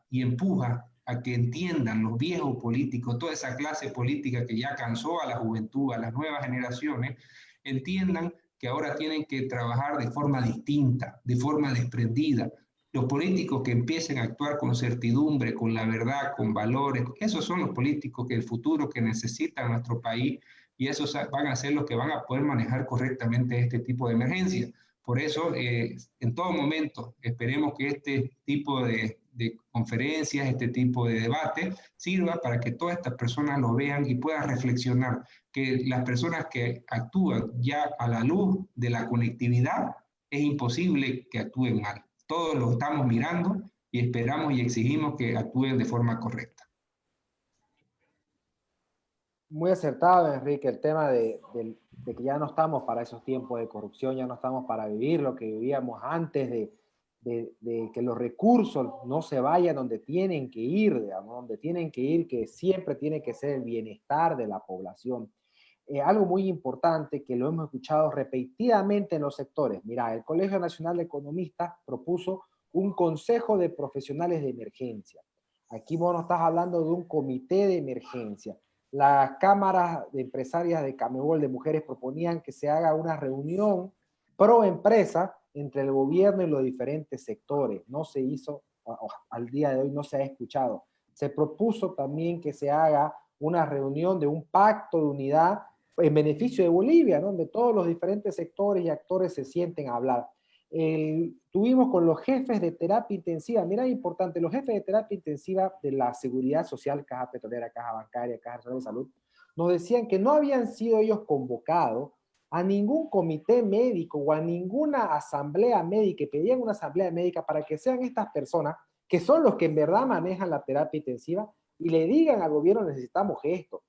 y empuja a que entiendan los viejos políticos, toda esa clase política que ya cansó a la juventud, a las nuevas generaciones, entiendan que ahora tienen que trabajar de forma distinta, de forma desprendida. Los políticos que empiecen a actuar con certidumbre, con la verdad, con valores, esos son los políticos que el futuro que necesita nuestro país y esos van a ser los que van a poder manejar correctamente este tipo de emergencias. Por eso, en todo momento, esperemos que este tipo de conferencias, este tipo de debate, sirva para que todas estas personas lo vean y puedan reflexionar que las personas que actúan ya a la luz de la conectividad, es imposible que actúen mal. Todos lo estamos mirando y esperamos y exigimos que actúen de forma correcta. Muy acertado, Enrique, el tema de que ya no estamos para esos tiempos de corrupción, ya no estamos para vivir lo que vivíamos antes de que los recursos no se vayan donde tienen que ir, digamos, donde tienen que ir, que siempre tiene que ser el bienestar de la población. Algo muy importante que lo hemos escuchado repetidamente en los sectores. Mira, el Colegio Nacional de Economistas propuso un consejo de profesionales de emergencia. Aquí vos no estás hablando de un comité de emergencia. Las cámaras de empresarias de Camebol de mujeres proponían que se haga una reunión pro empresa entre el gobierno y los diferentes sectores. No se hizo, al día de hoy no se ha escuchado. Se propuso también que se haga una reunión de un pacto de unidad en beneficio de Bolivia, ¿no? Donde todos los diferentes sectores y actores se sienten a hablar. Tuvimos con los jefes de terapia intensiva, mira, importante, los jefes de terapia intensiva de la Seguridad Social, Caja Petrolera, Caja Bancaria, Caja Nacional de Salud, nos decían que no habían sido ellos convocados a ningún comité médico o a ninguna asamblea médica, y pedían una asamblea médica para que sean estas personas, que son los que en verdad manejan la terapia intensiva, y le digan al gobierno necesitamos esto.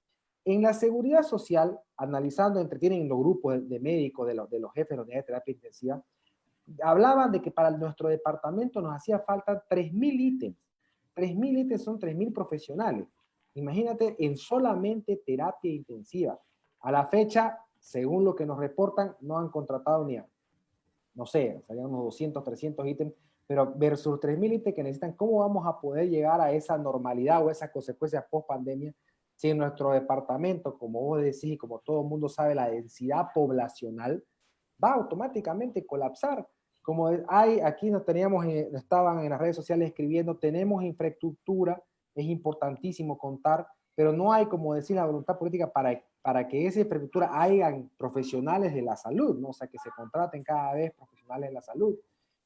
En la Seguridad Social, analizando, entretienen los grupos de médicos, de los jefes de la unidad de terapia intensiva, hablaban de que para nuestro departamento nos hacía falta 3.000 ítems. 3.000 ítems son 3.000 profesionales. Imagínate en solamente terapia intensiva. A la fecha, según lo que nos reportan, no han contratado ni a, no sé, serían unos 200, 300 ítems, pero versus 3.000 ítems que necesitan, ¿cómo vamos a poder llegar a esa normalidad o esas consecuencias post pandemia si en nuestro departamento, como vos decís y como todo el mundo sabe, la densidad poblacional va automáticamente a colapsar? Como hay, aquí nos teníamos, estaban en las redes sociales escribiendo, tenemos infraestructura, es importantísimo contar, pero no hay, como decir, la voluntad política para que esa infraestructura hayan profesionales de la salud, ¿no? O sea, que se contraten cada vez profesionales de la salud.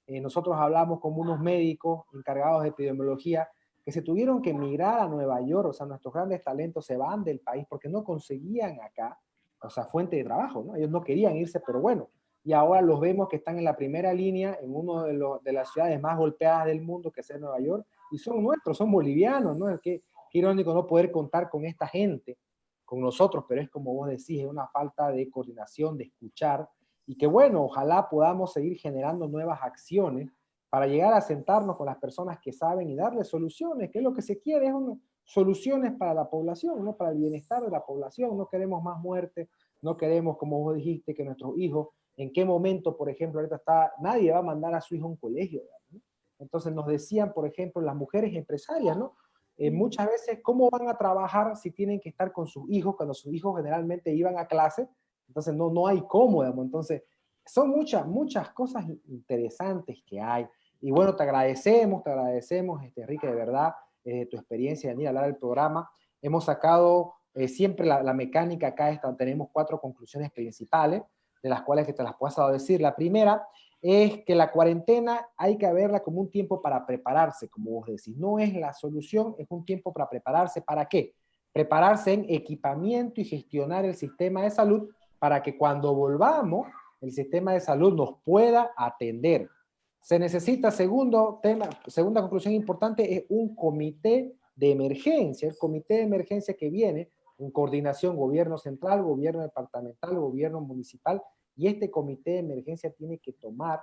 Nosotros hablamos con unos médicos encargados de epidemiología que se tuvieron que emigrar a Nueva York, o sea, nuestros grandes talentos se van del país porque no conseguían acá, o sea, fuente de trabajo, ¿no? Ellos no querían irse, pero bueno, y ahora los vemos que están en la primera línea en una de las ciudades más golpeadas del mundo, que es Nueva York, y son nuestros, son bolivianos, ¿no? Qué irónico no poder contar con esta gente, con nosotros, pero es como vos decís, es una falta de coordinación, de escuchar, y que bueno, ojalá podamos seguir generando nuevas acciones para llegar a sentarnos con las personas que saben y darles soluciones, que es lo que se quiere, es soluciones para la población, ¿no? Para el bienestar de la población. No queremos más muerte, No queremos, como vos dijiste, que nuestros hijos, en qué momento, por ejemplo, ahorita nadie va a mandar a su hijo a un colegio, ¿no? Entonces nos decían, por ejemplo, las mujeres empresarias, ¿no? Muchas veces, ¿cómo van a trabajar si tienen que estar con sus hijos cuando sus hijos generalmente iban a clase? Entonces no hay cómo, digamos. Entonces, son muchas cosas interesantes que hay. Y bueno, te agradecemos, Enrique, de verdad, tu experiencia de venir a hablar del programa. Hemos sacado siempre la mecánica acá, tenemos 4 conclusiones principales, de las cuales que te las puedo decir. La primera es que la cuarentena hay que verla como un tiempo para prepararse, como vos decís. No es la solución, es un tiempo para prepararse. ¿Para qué? Prepararse en equipamiento y gestionar el sistema de salud para que cuando volvamos, el sistema de salud nos pueda atender. Se necesita, segunda conclusión importante, es un comité de emergencia, el comité de emergencia que viene en coordinación gobierno central, gobierno departamental, gobierno municipal, y este comité de emergencia tiene que tomar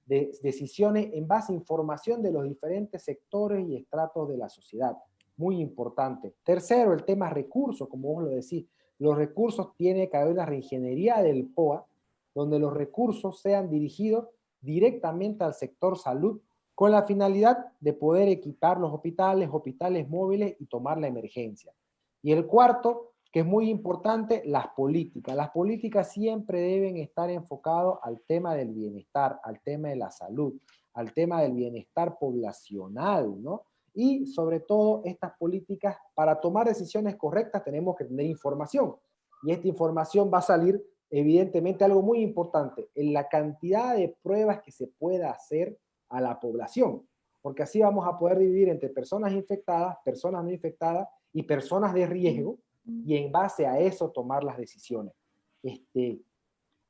decisiones en base a información de los diferentes sectores y estratos de la sociedad. Muy importante. Tercero, el tema recursos, como vos lo decís. Los recursos tiene que haber una reingeniería del POA, donde los recursos sean dirigidos directamente al sector salud, con la finalidad de poder equipar los hospitales móviles y tomar la emergencia. Y el cuarto, que es muy importante, las políticas. Las políticas siempre deben estar enfocadas al tema del bienestar, al tema de la salud, al tema del bienestar poblacional, ¿no? Y sobre todo estas políticas, para tomar decisiones correctas tenemos que tener información. Y esta información va a salir, evidentemente, algo muy importante, en la cantidad de pruebas que se pueda hacer a la población. Porque así vamos a poder dividir entre personas infectadas, personas no infectadas y personas de riesgo, y en base a eso tomar las decisiones.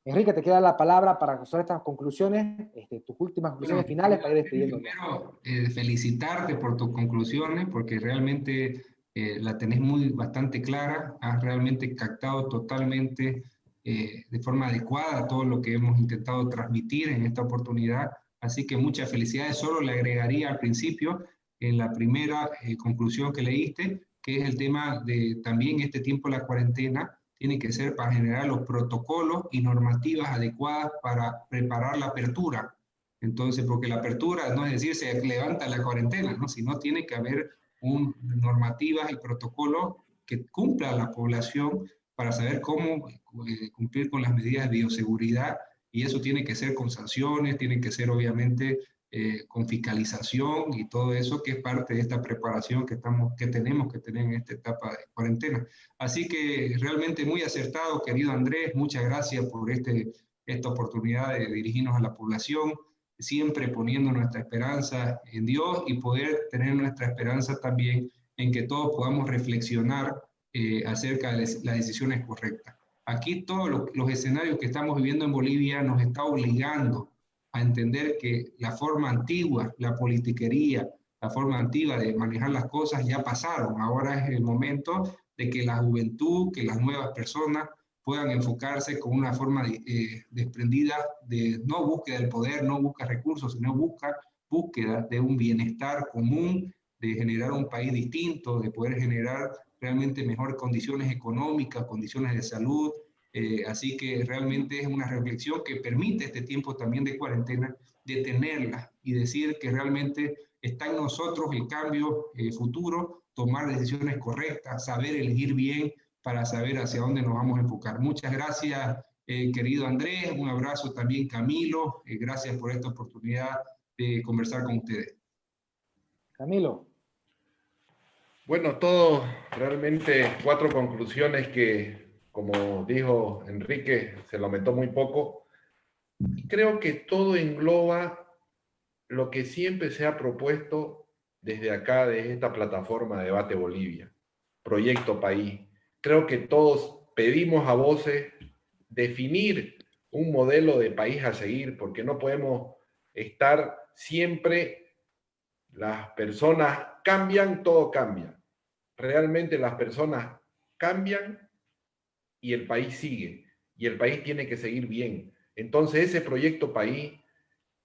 Enrique, te queda la palabra para hacer estas conclusiones, tus últimas conclusiones finales para ir despidiéndonos. Primero, felicitarte por tus conclusiones, porque realmente la tenés bastante clara, has realmente captado totalmente de forma adecuada todo lo que hemos intentado transmitir en esta oportunidad. Así que muchas felicidades. Solo le agregaría al principio, en la primera conclusión que leíste, que es el tema de también este tiempo de la cuarentena, tiene que ser para generar los protocolos y normativas adecuadas para preparar la apertura. Entonces, porque la apertura no es decir se levanta la cuarentena, ¿no? Sino tiene que haber normativas y protocolos que cumpla la población para saber cómo cumplir con las medidas de bioseguridad, y eso tiene que ser con sanciones, tiene que ser obviamente con fiscalización y todo eso, que es parte de esta preparación que tenemos que tener en esta etapa de cuarentena. Así que realmente muy acertado, querido Andrés, muchas gracias por esta oportunidad de dirigirnos a la población, siempre poniendo nuestra esperanza en Dios y poder tener nuestra esperanza también en que todos podamos reflexionar acerca de las decisiones correctas. Aquí todos los escenarios que estamos viviendo en Bolivia nos está obligando a entender que la forma antigua, la politiquería, la forma antigua de manejar las cosas ya pasaron. Ahora es el momento de que la juventud, que las nuevas personas puedan enfocarse con una forma desprendida de no búsqueda del poder, no busca recursos, sino búsqueda de un bienestar común, de generar un país distinto, de poder generar realmente mejores condiciones económicas, condiciones de salud. Así que realmente es una reflexión que permite este tiempo también de cuarentena, detenerla y decir que realmente está en nosotros el cambio futuro, tomar decisiones correctas, saber elegir bien para saber hacia dónde nos vamos a enfocar. Muchas gracias, querido Andrés, un abrazo también Camilo, gracias por esta oportunidad de conversar con ustedes. Camilo. Bueno, todo realmente 4 conclusiones que, como dijo Enrique, se lo aumentó muy poco. Y creo que todo engloba lo que siempre se ha propuesto desde acá, desde esta plataforma Debate Bolivia, Proyecto País. Creo que todos pedimos a voces definir un modelo de país a seguir, porque no podemos estar siempre, las personas cambian, todo cambia. Realmente las personas cambian y el país sigue, y el país tiene que seguir bien. Entonces ese proyecto país,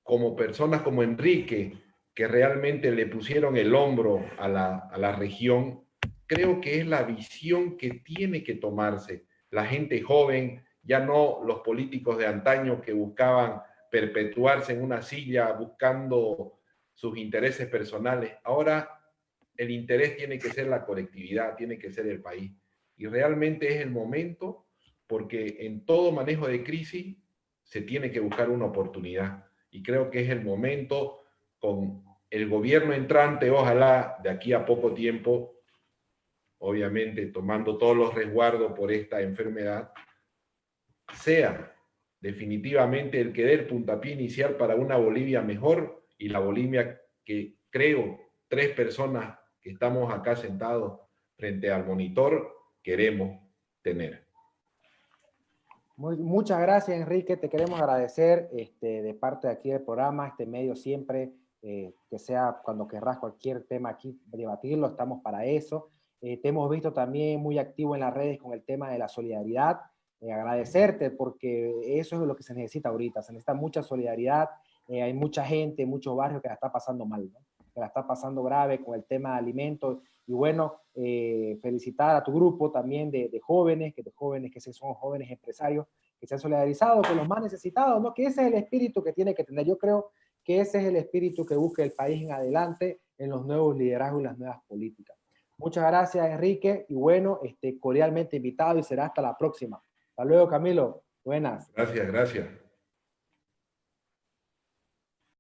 como personas como Enrique, que realmente le pusieron el hombro a la región, creo que es la visión que tiene que tomarse la gente joven, ya no los políticos de antaño que buscaban perpetuarse en una silla buscando sus intereses personales. Ahora el interés tiene que ser la colectividad, tiene que ser el país. Y realmente es el momento, porque en todo manejo de crisis se tiene que buscar una oportunidad. Y creo que es el momento, con el gobierno entrante, ojalá de aquí a poco tiempo, obviamente tomando todos los resguardos por esta enfermedad, sea definitivamente el que dé el puntapié inicial para una Bolivia mejor, y la Bolivia que creo 3 personas que estamos acá sentados frente al monitor queremos tener. Muchas gracias, Enrique. Te queremos agradecer de parte de aquí del programa, este medio siempre, que sea cuando querrás cualquier tema aquí, debatirlo, estamos para eso. Te hemos visto también muy activo en las redes con el tema de la solidaridad. Agradecerte porque eso es lo que se necesita ahorita. Se necesita mucha solidaridad. Hay mucha gente, muchos barrios que la está pasando mal, ¿no? Que la está pasando grave con el tema de alimentos. Y bueno, felicitar a tu grupo también de jóvenes, que son jóvenes empresarios, que se han solidarizado con los más necesitados, ¿no? Que ese es el espíritu que tiene que tener. Yo creo que ese es el espíritu que busca el país en adelante en los nuevos liderazgos y las nuevas políticas. Muchas gracias, Enrique, y bueno, cordialmente invitado y será hasta la próxima. Hasta luego, Camilo. Buenas. Gracias, gracias.